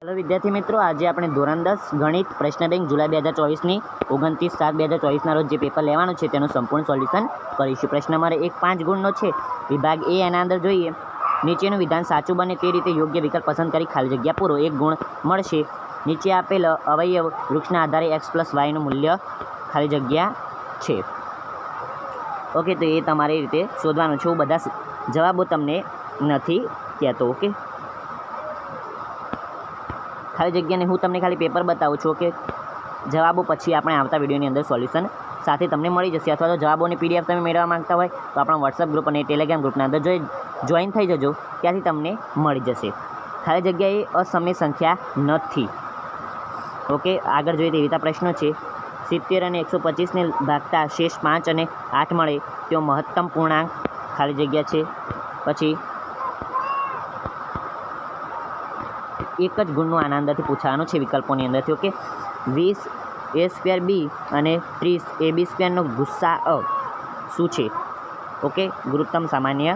Hello विद्यार्थी मित्रों, आज આપણે ધોરણ 10 ગણિત પ્રશ્ન બેંક જુલાઈ 2024 ની 29/7/2024 ના રોજ જે પેપર લેવાનું છે તેનું સંપૂર્ણ સોલ્યુશન કરીશું। પ્રશ્ન નંબર 1 5 ગુણનો છે। વિભાગ એ એના અંદર જોઈએ, નીચેનું વિધાન સાચું બને તે રીતે યોગ્ય વિકલ્પ પસંદ કરી ખાલી જગ્યા પૂરો। 1 ગુણ મળશે। નીચે આપેલ અવયવ વૃક્ષના આધારે x + y નું મૂલ્ય ખાલી જગ્યા છે। ઓકે, તો એ તમારી રીતે શોધવાનું છે। હું બધા જવાબો તમને નથી કહેતો। ઓકે, ખાલી જગ્યાને હું તમને ખાલી પેપર બતાવું છું કે જવાબો પછી આપણે આવતા વિડીયોની અંદર સોલ્યુશન સાથે તમને મળી જશે। અથવા તો જવાબોની PDF તમે મેળવવા માંગતા હોય તો આપણા વોટ્સઅપ ગ્રુપ અને ટેલિગ્રામ ગ્રુપના અંદર જોઈન થઈ જજો, ત્યાંથી તમને મળી જશે। ખાલી જગ્યા એ અસમય સંખ્યા નથી। ઓકે, આગળ જોઈએ તે રીતે પ્રશ્નો છે। 70 અને 125ને ભાગતા શેષ 5 અને 8 મળે તેઓ મહત્તમ પૂર્ણાંક ખાલી જગ્યા છે। પછી એક જ ગુણનું આના અંદરથી પૂછવાનું છે વિકલ્પોની અંદરથી। ઓકે, 20 a² b અને 30 ab² નો ગુસ્સા શું છે? ઓકે, ગુરુત્તમ સામાન્ય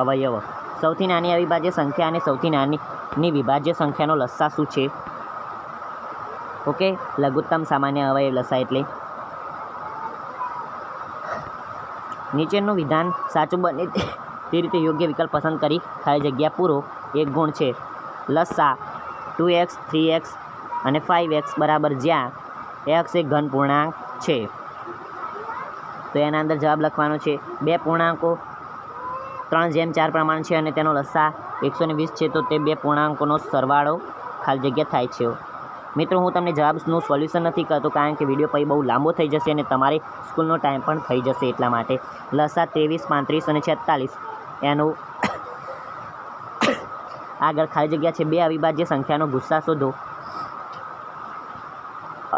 અવયવ। સૌથી નાની અવિભાજ્ય સંખ્યા અને સૌથી નાની વિભાજ્ય સંખ્યાનો લસા શું છે? ઓકે, લઘુત્તમ સામાન્ય અવયવ લસા એટલે નીચેનું વિધાન સાચું બને તે રીતે યોગ્ય વિકલ્પ પસંદ કરી ખાલી જગ્યા પૂરો। 1 ગુણ છે। લસા 2x 3x અને 5x બરાબર જ્યાં x એક ઘન પૂર્ણાંક છે, તો એના અંદર જવાબ લખવાનો છે। બે પૂર્ણાંકો 3/4 પ્રમાણ છે અને તેનો લસા 120 છે, તો તે બે પૂર્ણાંકોનો સરવાળો ખાલી જગ્યા થાય છે। મિત્રો, હું તમને જવાબનું સોલ્યુશન નથી કરતો કારણ કે વિડીયો પછી બહુ લાંબો થઈ જશે અને તમારી સ્કૂલનો ટાઈમ પણ થઈ જશે, એટલા માટે। લસા 23 35 અને 46 એનું આગળ ખાલી જગ્યા છે। બે અવિભાજ્ય સંખ્યાનો ગુસ્સા શોધો।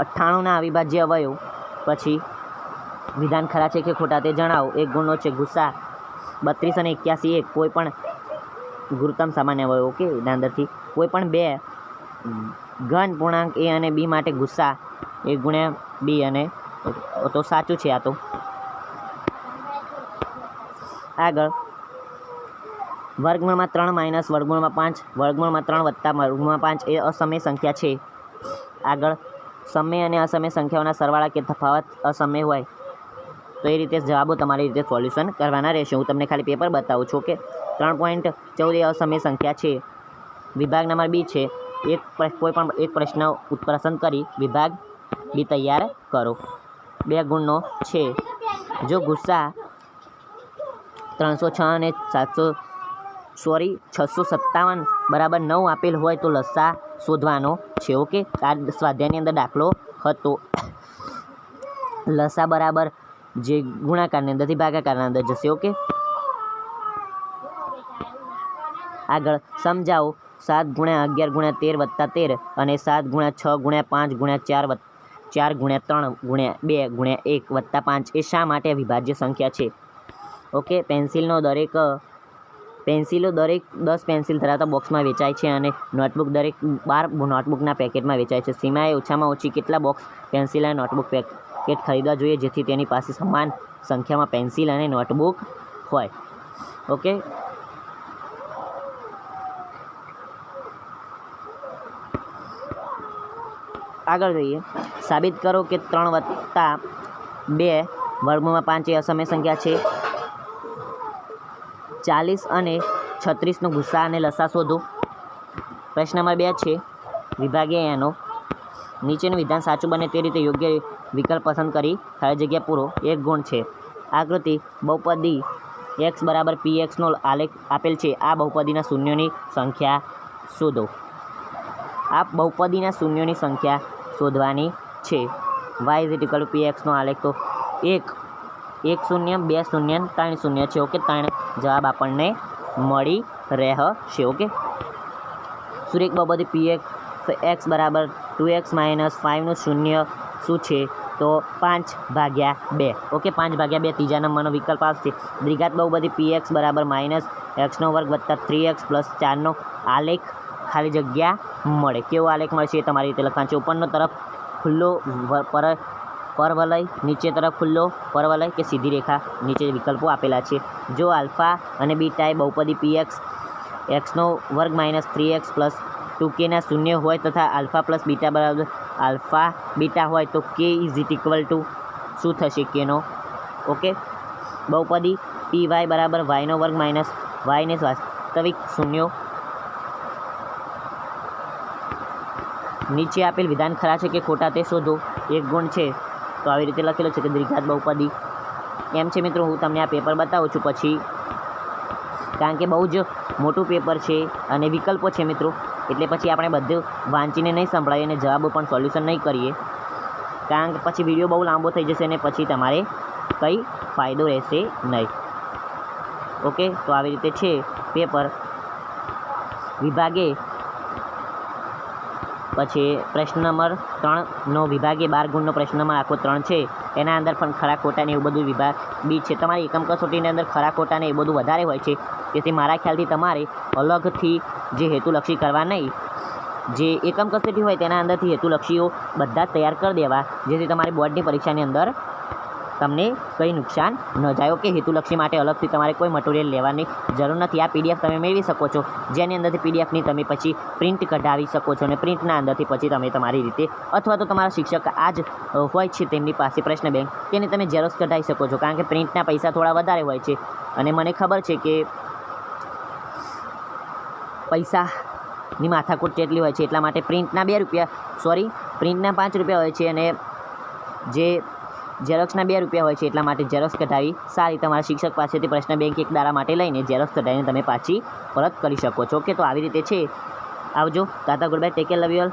98ના અવિભાજ્ય અવયવ। પછી વિધાન ખરા છે કે ખોટા તે જણાવો। 1 ગુણનો છે। ગુસ્સા 32 અને 81 એક કોઈ પણ ગુરુત્તમ સામાન્ય અવયવ। ઓકે, એના અંદરથી કોઈ પણ બે ઘન પૂર્ણાંક a અને b માટે ગુસ્સા 1 ગુણ્યા b અને તો સાચું છે આ તો। આગળ વર્ગમૂળમાં 3 માઇનસ વર્ગમૂળમાં 5 વર્ગમૂળમાં 3 વત્તા વર્ગમૂળમાં 5 એ અસમય સંખ્યા છે। આગળ સમય અને અસમય સંખ્યાઓના સરવાળા કે તફાવત અસમય હોય તો એ રીતે જવાબો તમારી રીતે સોલ્યુશન કરવાના રહેશે। હું તમને ખાલી પેપર બતાવું છું કે 3.14 એ અસમય સંખ્યા છે। વિભાગ નંબર બી છે। કોઈ પણ એક પ્રશ્ન પસંદ કરી વિભાગ બી તૈયાર કરો। 2 ગુણનો છે। જો ગુસ્સા 306 અને 657 બરાબર 9 આપેલ હોય તો લસા શોધવાનો છે। ઓકે, આ સ્વાધ્યાયની અંદર દાખલો હતો। લસા બરાબર જે ગુણાકારની અંદરથી ભાગાકારના અંદર જશે। ઓકે, આગળ સમજાવો 7 ગુણ્યા 11 ગુણ્યા 13 વત્તા 13 અને 7 ગુણ્યા 6 ગુણ્યા 5 ગુણ્યા 4 ગુણ્યા 3 ગુણ્યા 2 ગુણ્યા 1 વત્તા 5 એ શા માટે વિભાજ્ય સંખ્યા છે? ઓકે, પેન્સિલો દરેક 10 પેન્સિલ ધરાવતા બોક્સમાં વેચાય છે અને નોટબુક દરેક 12 નોટબુકના પેકેટમાં વેચાય છે। સીમાએ ઓછામાં ઓછી કેટલા બોક્સ પેન્સિલ અને નોટબુક પેકેટ ખરીદવા જોઈએ જેથી તેની પાસે સમાન સંખ્યામાં પેન્સિલ અને નોટબુક હોય? ઓકે, આગળ જોઈએ। સાબિત કરો કે 3 વત્તા 2 વર્ગમૂળમાં 5 એ અસમય સંખ્યા છે। 40 અને 36નો ગુસ્સા અને લસા શોધો। પ્રશ્ન નંબર 2 છે। વિભાગ એ એનો નીચેનું વિધાન સાચું બને તે રીતે યોગ્ય વિકલ્પ પસંદ કરી ખાલી જગ્યા પૂરો। 1 ગુણ છે। આકૃતિ બહુપદી x બરાબર px નો આલેખ આપેલ છે। આ બહુપદીના શૂન્યોની સંખ્યા શોધો। આ બહુપદીના શૂન્યોની સંખ્યા શોધવાની છે। y = px નો આલેખ તો 1 0 2 0 3 0 છે। ઓકે, 3 જવાબ આપણને મળી રહેશે। ઓકે, સુરેખ બહુપદી px x બરાબર 2x - 5 નું શૂન્ય શું છે? તો 5/2। ઓકે, 5/2 ત્રીજા નંબરનો વિકલ્પ આવશે। દ્વિઘાત બહુપદી px બરાબર -x² વત્તા 3x + 4 નો આલેખ ખાલી જગ્યા મળે। કેવો આલેખ મળશે એ તમારી રીતે લખવાનું છે। ઉપરનો તરફ ખુલ્લો પરવલય, નીચે તરફ ખુલ્લો પરવલય કે સીધી રેખા, નીચે વિકલ્પો આપેલા છે। જો આલ્ફા અને બીટા એ બહુપદી px x² - 3x + 2k ના શૂન્ય હોય તથા આલ્ફા પ્લસ બીટા બરાબર આલ્ફા બીટા હોય તો k ઇઝ ઇક્વલ ટુ શું થશે kનો? ઓકે, બહુપદી py બરાબર yનો વર્ગ માઇનસ yને વાસ્તવિક શૂન્યો. નીચે આપેલ વિધાન ખરા છે કે ખોટા તે શોધો. એક ગુણ છે તો આવી રીતે લખેલો છે કે દ્વિઘાત બહુપદી એમ છે મિત્રો. હું તમને આ પેપર બતાવું છું પછી, કારણ કે બહુ જ મોટું પેપર છે અને વિકલ્પો છે મિત્રો, એટલે પછી આપણે બધું વાંચીને નહીં સંભળાવીએ અને જવાબો પણ સોલ્યુશન નહીં કરીએ, કારણ કે પછી વિડીયો બહુ લાંબો થઈ જશે અને પછી તમારે કંઈ ફાયદો રહેશે નહીં. ઓકે, તો આવી રીતે છે પેપર. વિભાગે પછી પ્રશ્ન નંબર 3નો વિભાગે 12 ગુણનો પ્રશ્ન નંબર આખો 3 છે. એના અંદર પણ ખરા ખોટા ને એવું બધું વિભાગ બી છે. તમારી એકમ કસોટીની અંદર ખરા ખોટા ને એ બધું વધારે હોય છે, તેથી મારા ખ્યાલથી તમારે અલગથી જે હેતુલક્ષી કરવા નહીં, જે એકમ કસોટી હોય તેના અંદરથી હેતુલક્ષીઓ બધા જ તૈયાર કરી દેવા, જેથી તમારી બોર્ડની પરીક્ષાની અંદર તમને કંઈ નુકસાન ન જાય. ઓકે, હેતુલક્ષી માટે અલગથી તમારે કોઈ મટીરિયલ લેવાની જરૂર નથી. આ પીડીએફ તમે મેળવી શકો છો, જેની અંદરથી પીડીએફની તમે પછી પ્રિન્ટ કઢાવી શકો છો અને પ્રિન્ટના અંદરથી પછી તમે તમારી રીતે અથવા તો તમારા શિક્ષક આ જ હોય છે તેમની પાસે પ્રશ્ન બેંક, તેની તમે ઝેરોક્સ કઢાવી શકો છો, કારણ કે પ્રિન્ટના પૈસા થોડા વધારે હોય છે અને મને ખબર છે કે પૈસાની માથાકૂટ જેટલી હોય છે, એટલા માટે પ્રિન્ટના 2 રૂપિયા પ્રિન્ટના 5 રૂપિયા હોય છે અને જે ઝેરોક્સના 2 રૂપિયા હોય છે, એટલા માટે ઝેરોક્સ કઢાવી સારી તમારા શિક્ષક પાસેથી પ્રશ્ન બેંક એક દાડા માટે લઈને ઝેરોક્સ કઢાવીને તમે પાછી પરત કરી શકો છો. ઓકે, તો આવી રીતે છે. આવજો. Tata, good bye, take care, love you all.